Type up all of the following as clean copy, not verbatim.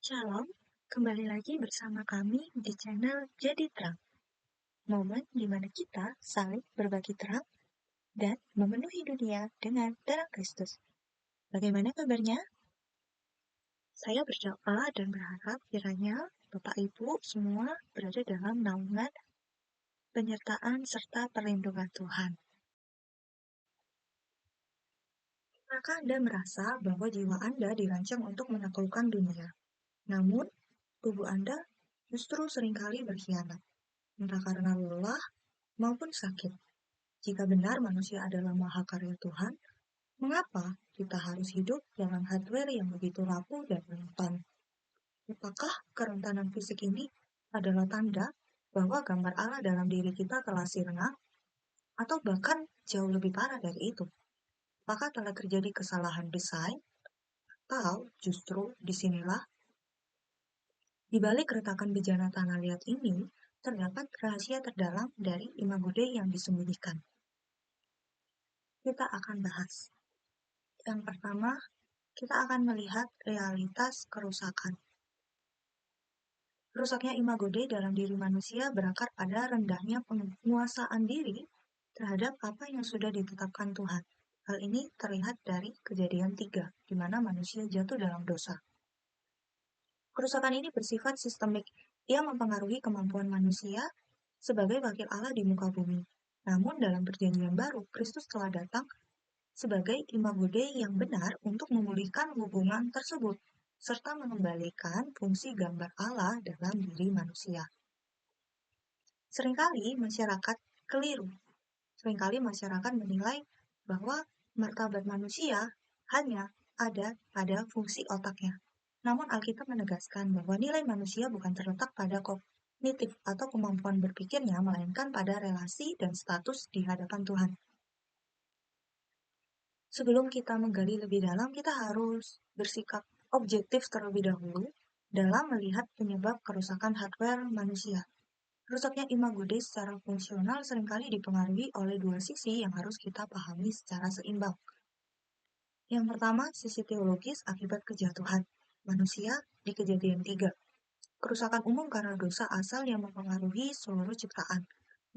Shalom, kembali lagi bersama kami di channel Jadi Terang, momen di mana kita saling berbagi terang dan memenuhi dunia dengan terang Kristus. Bagaimana kabarnya? Saya berdoa dan berharap kiranya Bapak Ibu semua berada dalam naungan, penyertaan, serta perlindungan Tuhan. Maka Anda merasa bahwa jiwa Anda dirancang untuk menaklukkan dunia. Namun, tubuh Anda justru seringkali berkhianat, entah karena lelah maupun sakit. Jika benar manusia adalah mahakarya Tuhan, mengapa kita harus hidup dalam hardware yang begitu rapuh dan rentan? Apakah kerentanan fisik ini adalah tanda bahwa gambar Allah dalam diri kita telah sirna, atau bahkan jauh lebih parah dari itu? Apakah telah terjadi kesalahan desain, atau justru disinilah di balik retakan bejana tanah liat ini terdapat rahasia terdalam dari imago Dei yang disembunyikan? Kita akan bahas. Yang pertama, kita akan melihat realitas kerusakan. Rusaknya imago Dei dalam diri manusia berakar pada rendahnya penguasaan diri terhadap apa yang sudah ditetapkan Tuhan. Hal ini terlihat dari Kejadian 3, di mana manusia jatuh dalam dosa. Kerusakan ini bersifat sistemik. Ia mempengaruhi kemampuan manusia sebagai wakil Allah di muka bumi. Namun dalam perjanjian baru, Kristus telah datang sebagai imago Dei yang benar untuk memulihkan hubungan tersebut, serta mengembalikan fungsi gambar Allah dalam diri manusia. Seringkali masyarakat keliru. Seringkali masyarakat menilai bahwa martabat manusia hanya ada pada fungsi otaknya. Namun Alkitab menegaskan bahwa nilai manusia bukan terletak pada kognitif atau kemampuan berpikirnya, melainkan pada relasi dan status di hadapan Tuhan. Sebelum kita menggali lebih dalam, kita harus bersikap objektif terlebih dahulu dalam melihat penyebab kerusakan hardware manusia. Rusaknya imago Dei secara fungsional seringkali dipengaruhi oleh dua sisi yang harus kita pahami secara seimbang. Yang pertama, sisi teologis akibat kejatuhan manusia di Kejadian 3. Kerusakan umum karena dosa asal yang mempengaruhi seluruh ciptaan,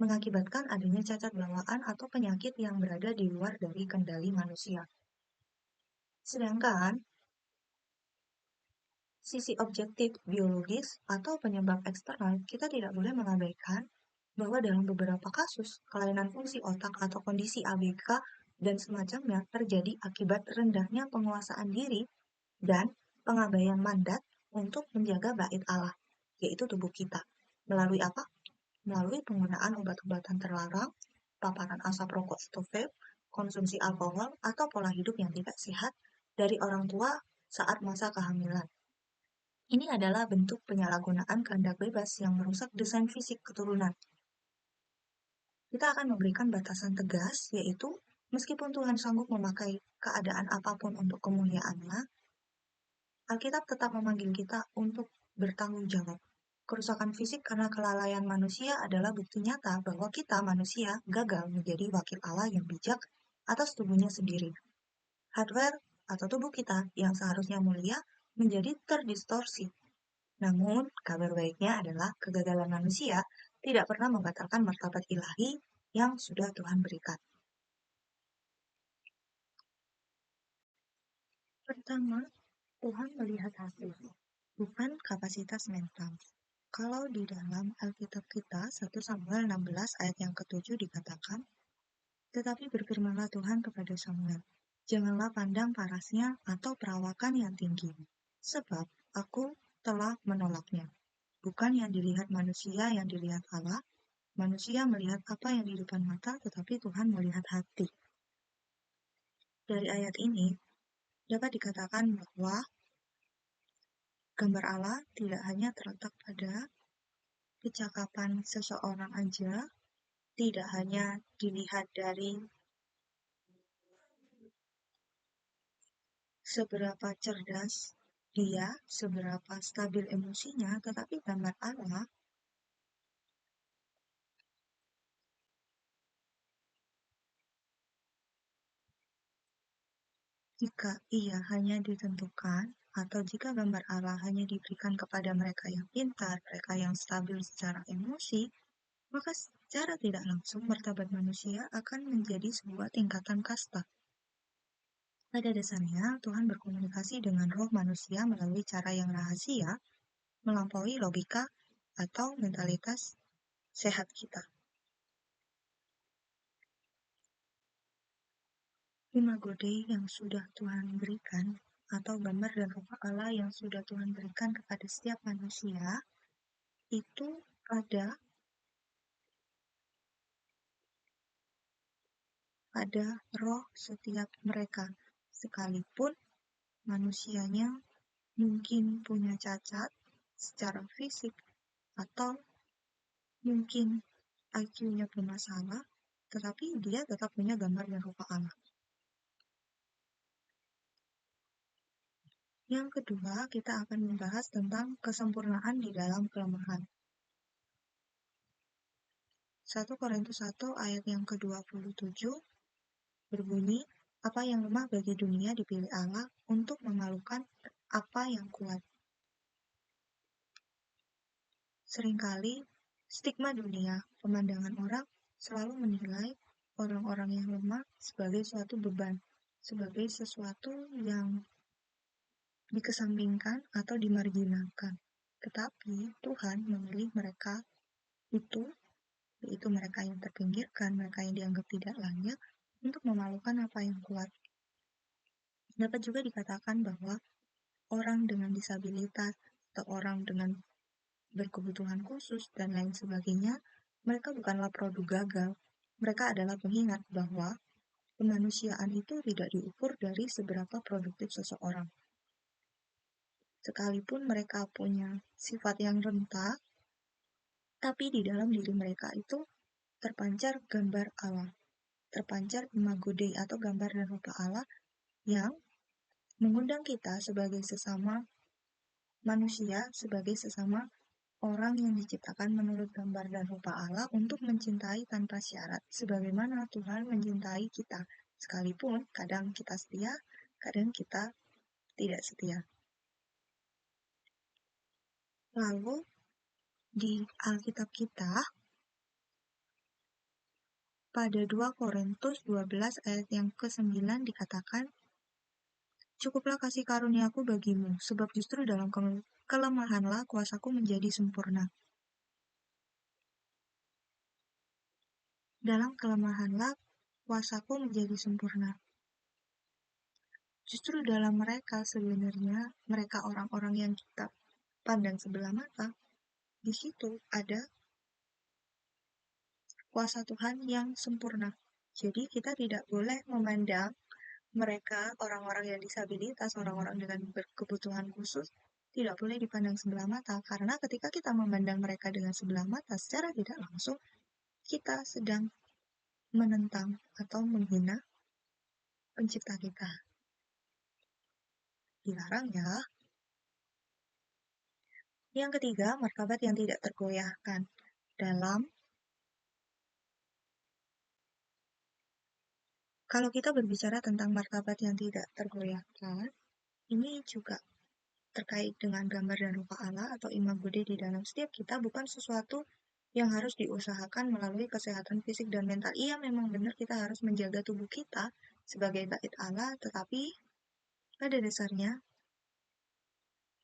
mengakibatkan adanya cacat bawaan atau penyakit yang berada di luar dari kendali manusia. Sedangkan sisi objektif biologis atau penyebab eksternal, kita tidak boleh mengabaikan bahwa dalam beberapa kasus, kelainan fungsi otak atau kondisi ABK dan semacamnya terjadi akibat rendahnya penguasaan diri dan pengabaian mandat untuk menjaga bait Allah, yaitu tubuh kita. Melalui apa? Melalui penggunaan obat-obatan terlarang, paparan asap rokok atau vape, konsumsi alkohol, atau pola hidup yang tidak sehat dari orang tua saat masa kehamilan. Ini adalah bentuk penyalahgunaan kehendak bebas yang merusak desain fisik keturunan. Kita akan memberikan batasan tegas, yaitu meskipun Tuhan sanggup memakai keadaan apapun untuk kemuliaan-Nya, Alkitab tetap memanggil kita untuk bertanggung jawab. Kerusakan fisik karena kelalaian manusia adalah bukti nyata bahwa kita manusia gagal menjadi wakil Allah yang bijak atas tubuhnya sendiri. Hardware atau tubuh kita yang seharusnya mulia menjadi terdistorsi. Namun, kabar baiknya adalah kegagalan manusia tidak pernah membatalkan martabat ilahi yang sudah Tuhan berikan. Pertama, Tuhan melihat hasil, bukan kapasitas mental. Kalau di dalam Alkitab kita, 1 Samuel 16 ayat yang ke-7 dikatakan, tetapi berfirmanlah Tuhan kepada Samuel, janganlah pandang parasnya atau perawakan yang tinggi, sebab aku telah menolaknya. Bukan yang dilihat manusia, yang dilihat Allah. Manusia melihat apa yang di depan mata, tetapi Tuhan melihat hati. Dari ayat ini, dapat dikatakan bahwa gambar Allah tidak hanya terletak pada kecakapan seseorang aja, tidak hanya dilihat dari seberapa cerdas dia, seberapa stabil emosinya, tetapi gambar Allah jika ia hanya ditentukan atau jika gambar Allah hanya diberikan kepada mereka yang pintar, mereka yang stabil secara emosi, maka secara tidak langsung martabat manusia akan menjadi sebuah tingkatan kasta. Pada dasarnya, Tuhan berkomunikasi dengan roh manusia melalui cara yang rahasia, melampaui logika atau mentalitas sehat kita. Imago Dei yang sudah Tuhan berikan, atau gambar dan rupa Allah yang sudah Tuhan berikan kepada setiap manusia, itu ada pada roh setiap mereka, sekalipun manusianya mungkin punya cacat secara fisik atau mungkin IQ-nya bermasalah, tetapi dia tetap punya gambar dan rupa Allah. Yang kedua, kita akan membahas tentang kesempurnaan di dalam kelemahan. 1 Korintus 1 ayat yang ke-27 berbunyi, apa yang lemah bagi dunia dipilih Allah untuk memalukan apa yang kuat. Seringkali stigma dunia, pemandangan orang selalu menilai orang-orang yang lemah sebagai suatu beban, sebagai sesuatu yang dikesampingkan atau dimarginalkan. Tetapi Tuhan memilih mereka itu, yaitu mereka yang terpinggirkan, mereka yang dianggap tidak layak, untuk memalukan apa yang kuat. Dapat juga dikatakan bahwa orang dengan disabilitas atau orang dengan berkebutuhan khusus dan lain sebagainya, mereka bukanlah produk gagal. Mereka adalah pengingat bahwa kemanusiaan itu tidak diukur dari seberapa produktif seseorang. Sekalipun mereka punya sifat yang renta, tapi di dalam diri mereka itu terpancar gambar Allah, terpancar imago Dei atau gambar dan rupa Allah yang mengundang kita sebagai sesama manusia, sebagai sesama orang yang diciptakan menurut gambar dan rupa Allah untuk mencintai tanpa syarat, sebagaimana Tuhan mencintai kita. Sekalipun kadang kita setia, kadang kita tidak setia. Lalu di Alkitab kita, pada 2 Korintus 12 ayat yang ke-9 dikatakan, cukuplah kasih karuniaku bagimu, sebab justru dalam kelemahanlah kuasaku menjadi sempurna. Dalam kelemahanlah kuasaku menjadi sempurna. Justru dalam mereka sebenarnya, mereka orang-orang yang kita pandang sebelah mata, di situ ada kuasa Tuhan yang sempurna. Jadi kita tidak boleh memandang mereka, orang-orang yang disabilitas, orang-orang dengan berkebutuhan khusus, tidak boleh dipandang sebelah mata, karena ketika kita memandang mereka dengan sebelah mata, secara tidak langsung, kita sedang menentang atau menghina pencipta kita. Dilarang ya. Yang ketiga, martabat yang tidak tergoyahkan. Kalau kita berbicara tentang martabat yang tidak tergoyahkan, ini juga terkait dengan gambar dan rupa Allah atau imago Dei di dalam setiap kita, bukan sesuatu yang harus diusahakan melalui kesehatan fisik dan mental. Iya, memang benar kita harus menjaga tubuh kita sebagai bait Allah, tetapi pada dasarnya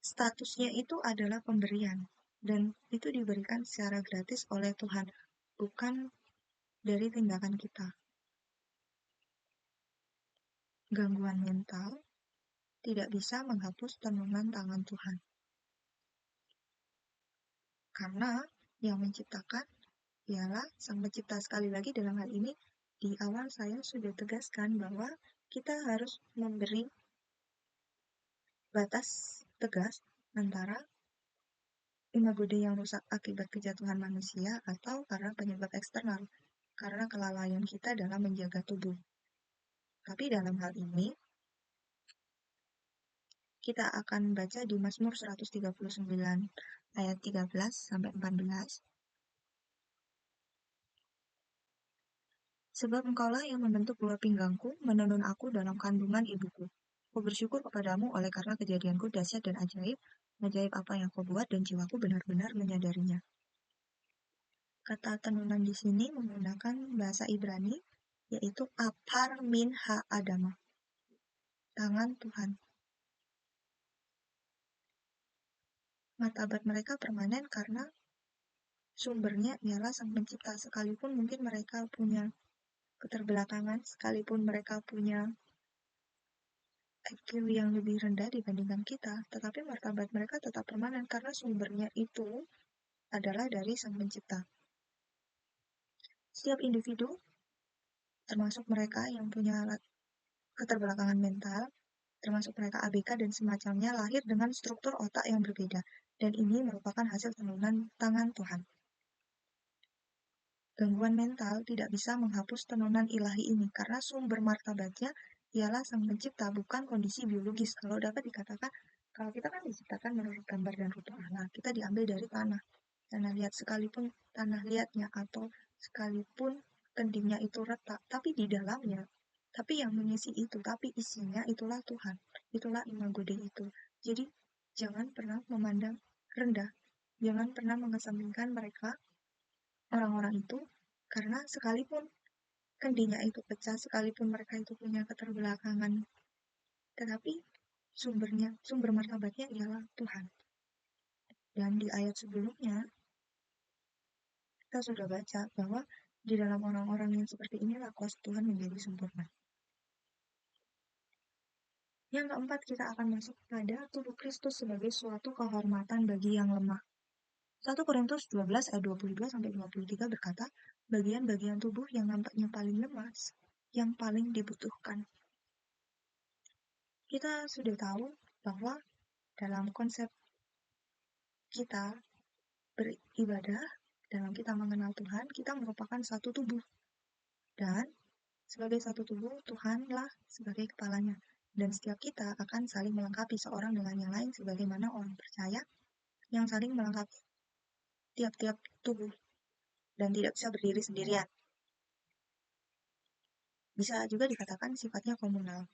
statusnya itu adalah pemberian, dan itu diberikan secara gratis oleh Tuhan, bukan dari tindakan kita. Gangguan mental tidak bisa menghapus tangan Tuhan. Karena yang menciptakan ialah Sang Pencipta. Sekali lagi dalam hal ini, di awal saya sudah tegaskan bahwa kita harus memberi batas tegas antara imago Dei yang rusak akibat kejatuhan manusia atau karena penyebab eksternal, karena kelalaian kita dalam menjaga tubuh. Tapi dalam hal ini, kita akan baca di Mazmur 139 ayat 13-14. Sebab engkaulah yang membentuk buah pinggangku, menenun aku dalam kandungan ibuku. Aku bersyukur kepadamu oleh karena kejadianku dahsyat dan ajaib, ajaib apa yang kau buat dan jiwaku benar-benar menyadarinya. Kata tenunan di sini menggunakan bahasa Ibrani, yaitu apar min ha adama, tangan Tuhan. Martabat mereka permanen karena sumbernya ialah Sang Pencipta. Sekalipun mungkin mereka punya keterbelakangan, sekalipun mereka punya IQ yang lebih rendah dibandingkan kita, tetapi martabat mereka tetap permanen karena sumbernya itu adalah dari Sang Pencipta. Setiap individu, termasuk mereka yang punya keterbelakangan mental, termasuk mereka ABK dan semacamnya, lahir dengan struktur otak yang berbeda, dan ini merupakan hasil tenunan tangan Tuhan. Gangguan mental tidak bisa menghapus tenunan ilahi ini, karena sumber martabatnya ialah Sang Pencipta, bukan kondisi biologis. Kalau dapat dikatakan, kalau kita kan diciptakan menurut gambar dan rupa Allah, kita diambil dari tanah liat, sekalipun tanah liatnya atau sekalipun kendingnya itu retak, tapi di dalamnya, tapi yang mengisi itu, tapi isinya itulah Tuhan, itulah imago Dei itu. Jadi jangan pernah memandang rendah, jangan pernah mengesampingkan mereka, orang-orang itu, karena sekalipun kendingnya itu pecah, sekalipun mereka itu punya keterbelakangan, tetapi sumber martabatnya ialah Tuhan. Dan di ayat sebelumnya kita sudah baca bahwa di dalam orang-orang yang seperti inilah kuasa Tuhan menjadi sempurna. Yang keempat, kita akan masuk pada tubuh Kristus sebagai suatu kehormatan bagi yang lemah. 1 Korintus 12 ayat 22-23 berkata, bagian-bagian tubuh yang nampaknya paling lemah, yang paling dibutuhkan. Kita sudah tahu bahwa dalam konsep kita beribadah, dalam kita mengenal Tuhan, kita merupakan satu tubuh. Dan sebagai satu tubuh, Tuhanlah sebagai kepalanya. Dan setiap kita akan saling melengkapi seorang dengan yang lain sebagaimana orang percaya yang saling melengkapi tiap-tiap tubuh dan tidak bisa berdiri sendirian. Bisa juga dikatakan sifatnya komunal.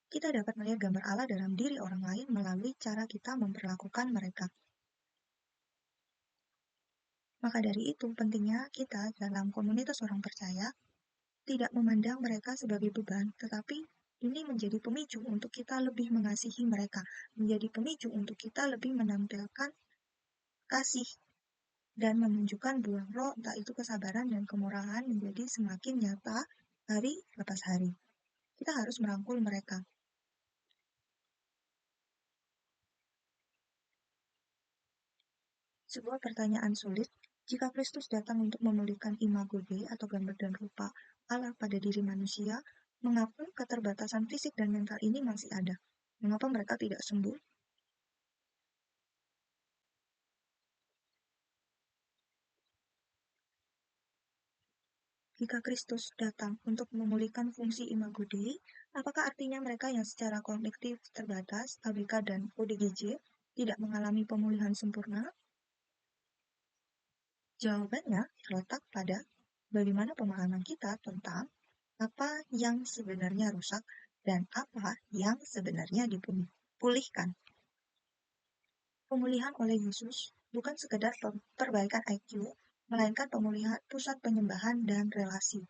Kita dapat melihat gambar Allah dalam diri orang lain melalui cara kita memperlakukan mereka. Maka dari itu, pentingnya kita dalam komunitas orang percaya tidak memandang mereka sebagai beban, tetapi ini menjadi pemicu untuk kita lebih mengasihi mereka, menjadi pemicu untuk kita lebih menampilkan kasih dan menunjukkan buah roh, entah itu kesabaran dan kemurahan menjadi semakin nyata hari lepas hari. Kita harus merangkul mereka. Sebuah pertanyaan sulit, jika Kristus datang untuk memulihkan imago Dei atau gambar dan rupa Allah pada diri manusia, mengapa keterbatasan fisik dan mental ini masih ada? Mengapa mereka tidak sembuh? Jika Kristus datang untuk memulihkan fungsi imago Dei, apakah artinya mereka yang secara kognitif terbatas, ABK dan ODGJ, tidak mengalami pemulihan sempurna? Jawabannya terletak pada bagaimana pemahaman kita tentang apa yang sebenarnya rusak dan apa yang sebenarnya dipulihkan. Pemulihan oleh Yesus bukan sekedar perbaikan IQ, melainkan pemulihan pusat penyembahan dan relasi.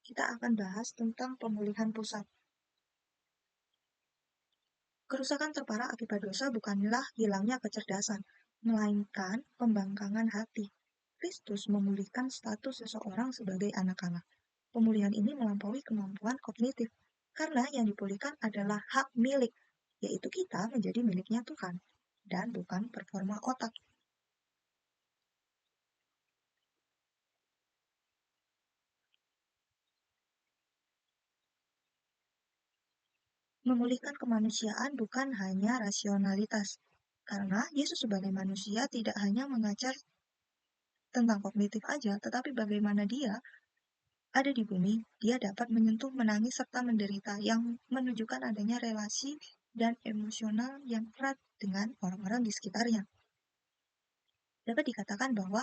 Kita akan bahas tentang pemulihan pusat. Kerusakan terparah akibat dosa bukanlah hilangnya kecerdasan, melainkan pembangkangan hati. Kristus memulihkan status seseorang sebagai anak-anak. Pemulihan ini melampaui kemampuan kognitif, karena yang dipulihkan adalah hak milik, yaitu kita menjadi miliknya Tuhan, dan bukan performa otak. Memulihkan kemanusiaan bukan hanya rasionalitas, karena Yesus sebagai manusia tidak hanya mengajar tentang kognitif aja, tetapi bagaimana dia ada di bumi, dia dapat menyentuh, menangis, serta menderita, yang menunjukkan adanya relasi dan emosional yang erat dengan orang-orang di sekitarnya. Dapat dikatakan bahwa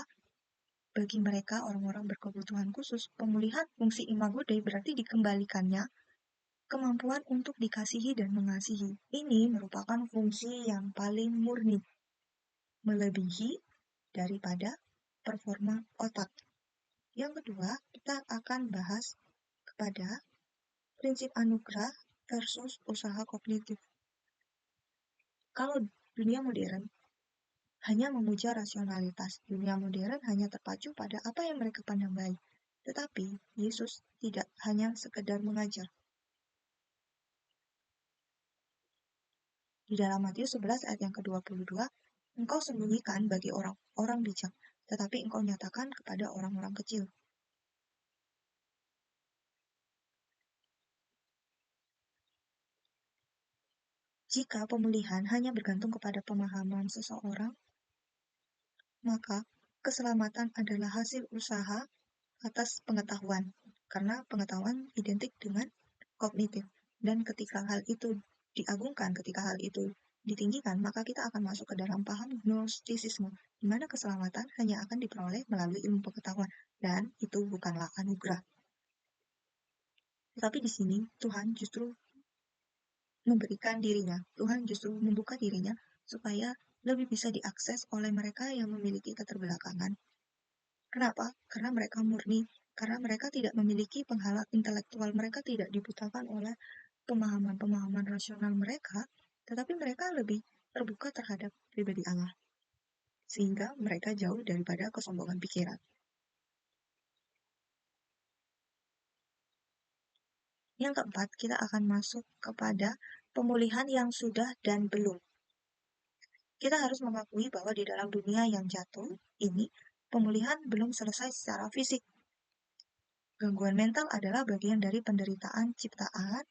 bagi mereka orang-orang berkebutuhan khusus, pemulihan fungsi imago Dei berarti dikembalikannya Kemampuan untuk dikasihi dan mengasihi. Ini merupakan fungsi yang paling murni, melebihi daripada performa otak. Yang kedua, kita akan bahas kepada prinsip anugerah versus usaha kognitif. Kalau dunia modern hanya memuja rasionalitas, dunia modern hanya terpacu pada apa yang mereka pandang baik. Tetapi Yesus tidak hanya sekedar mengajar. Di dalam Matius 11 ayat yang ke-22, engkau sembunyikan bagi orang-orang bijak, tetapi engkau nyatakan kepada orang-orang kecil. Jika pemulihan hanya bergantung kepada pemahaman seseorang, maka keselamatan adalah hasil usaha atas pengetahuan, karena pengetahuan identik dengan kognitif. Dan ketika hal itu diagungkan, ketika hal itu ditinggikan, maka kita akan masuk ke dalam paham gnostisisme, di mana keselamatan hanya akan diperoleh melalui ilmu pengetahuan, dan itu bukanlah anugerah. Tetapi di sini Tuhan justru memberikan dirinya, Tuhan justru membuka dirinya supaya lebih bisa diakses oleh mereka yang memiliki keterbelakangan. Kenapa? Karena mereka murni, karena mereka tidak memiliki penghalang intelektual, mereka tidak dibutakan oleh pemahaman-pemahaman rasional mereka, tetapi mereka lebih terbuka terhadap pribadi Allah, sehingga mereka jauh daripada kesombongan pikiran. Yang keempat, kita akan masuk kepada pemulihan yang sudah dan belum. Kita harus mengakui bahwa di dalam dunia yang jatuh ini, pemulihan belum selesai secara fisik. Gangguan mental adalah bagian dari penderitaan ciptaan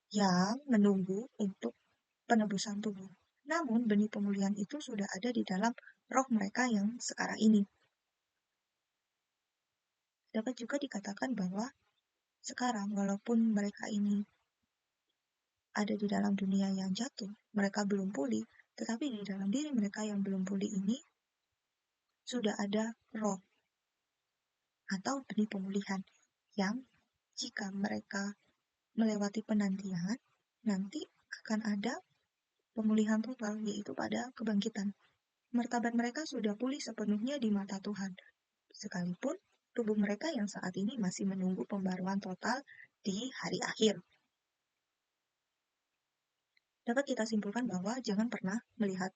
yang menunggu untuk penebusan tubuh. Namun, benih pemulihan itu sudah ada di dalam roh mereka yang sekarang ini. Dapat juga dikatakan bahwa sekarang, walaupun mereka ini ada di dalam dunia yang jatuh, mereka belum pulih, tetapi di dalam diri mereka yang belum pulih ini sudah ada roh atau benih pemulihan yang jika mereka melewati penantian, nanti akan ada pemulihan total, yaitu pada kebangkitan. Martabat mereka sudah pulih sepenuhnya di mata Tuhan, sekalipun tubuh mereka yang saat ini masih menunggu pembaruan total di hari akhir. Dapat kita simpulkan bahwa jangan pernah melihat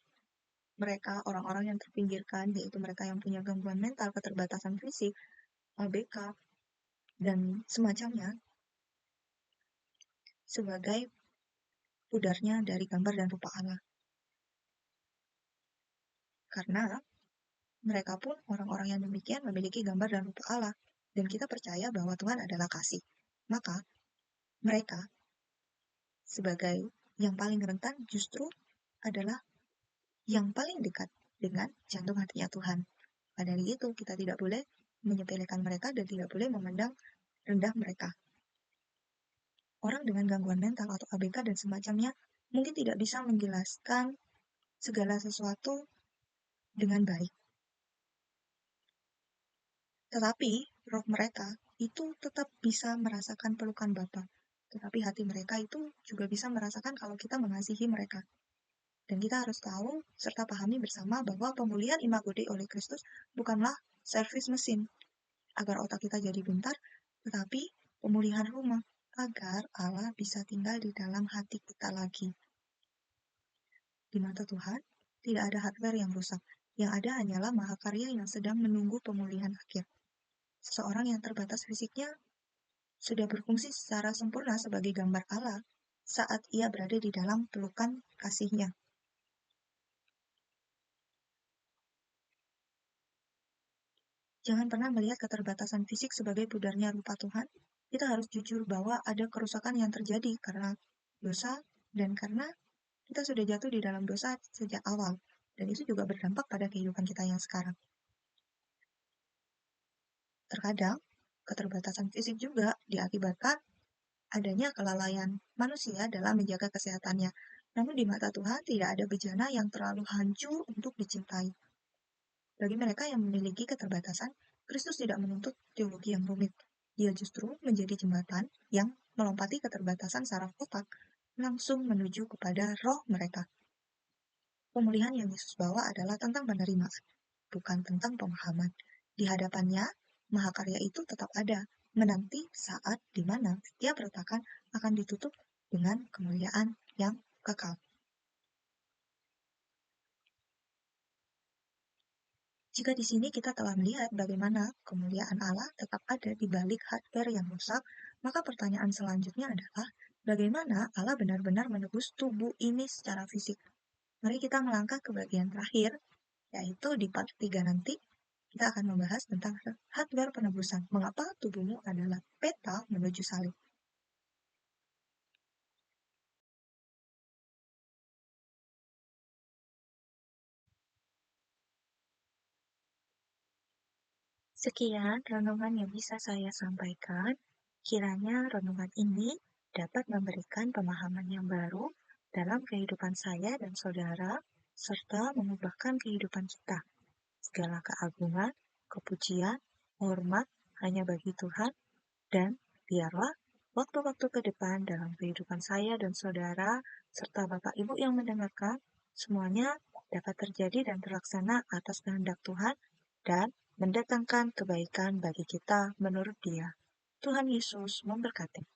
mereka orang-orang yang terpinggirkan, yaitu mereka yang punya gangguan mental, keterbatasan fisik, ABK, dan semacamnya, sebagai pudarnya dari gambar dan rupa Allah. Karena mereka pun orang-orang yang demikian memiliki gambar dan rupa Allah, dan kita percaya bahwa Tuhan adalah kasih. Maka mereka sebagai yang paling rentan justru adalah yang paling dekat dengan jantung hatinya Tuhan. Pada hari itu kita tidak boleh menyepelekan mereka dan tidak boleh memandang rendah mereka. Orang dengan gangguan mental atau ABK dan semacamnya mungkin tidak bisa menjelaskan segala sesuatu dengan baik. Tetapi roh mereka itu tetap bisa merasakan pelukan Bapa. Tetapi hati mereka itu juga bisa merasakan kalau kita mengasihi mereka. Dan kita harus tahu serta pahami bersama bahwa pemulihan imago Dei oleh Kristus bukanlah servis mesin agar otak kita jadi pintar, tetapi pemulihan rumah agar Allah bisa tinggal di dalam hati kita lagi. Di mata Tuhan, tidak ada hardware yang rusak. Yang ada hanyalah mahakarya yang sedang menunggu pemulihan akhir. Seseorang yang terbatas fisiknya sudah berfungsi secara sempurna sebagai gambar Allah saat ia berada di dalam pelukan kasihnya. Jangan pernah melihat keterbatasan fisik sebagai pudarnya rupa Tuhan. Kita harus jujur bahwa ada kerusakan yang terjadi karena dosa dan karena kita sudah jatuh di dalam dosa sejak awal. Dan itu juga berdampak pada kehidupan kita yang sekarang. Terkadang, keterbatasan fisik juga diakibatkan adanya kelalaian manusia dalam menjaga kesehatannya. Namun di mata Tuhan tidak ada bejana yang terlalu hancur untuk dicintai. Bagi mereka yang memiliki keterbatasan, Kristus tidak menuntut teologi yang rumit. Dia justru menjadi jembatan yang melompati keterbatasan saraf otak, langsung menuju kepada roh mereka. Pemulihan yang Yesus bawa adalah tentang penerimaan, bukan tentang pemahaman. Di hadapannya, Mahakarya itu tetap ada, menanti saat di mana setiap retakan akan ditutup dengan kemuliaan yang kekal. Jika di sini kita telah melihat bagaimana kemuliaan Allah tetap ada di balik hardware yang rusak, maka pertanyaan selanjutnya adalah bagaimana Allah benar-benar menebus tubuh ini secara fisik. Mari kita melangkah ke bagian terakhir, yaitu di part 3 nanti, kita akan membahas tentang hardware penebusan. Mengapa tubuhmu adalah peta menuju salib. Sekian renungan yang bisa saya sampaikan. Kiranya renungan ini dapat memberikan pemahaman yang baru dalam kehidupan saya dan saudara, serta mengubahkan kehidupan kita. Segala keagungan, kepujian, hormat hanya bagi Tuhan, dan biarlah waktu-waktu ke depan dalam kehidupan saya dan saudara, serta Bapak Ibu yang mendengarkan, semuanya dapat terjadi dan terlaksana atas kehendak Tuhan dan mendatangkan kebaikan bagi kita menurut Dia. Tuhan Yesus memberkati.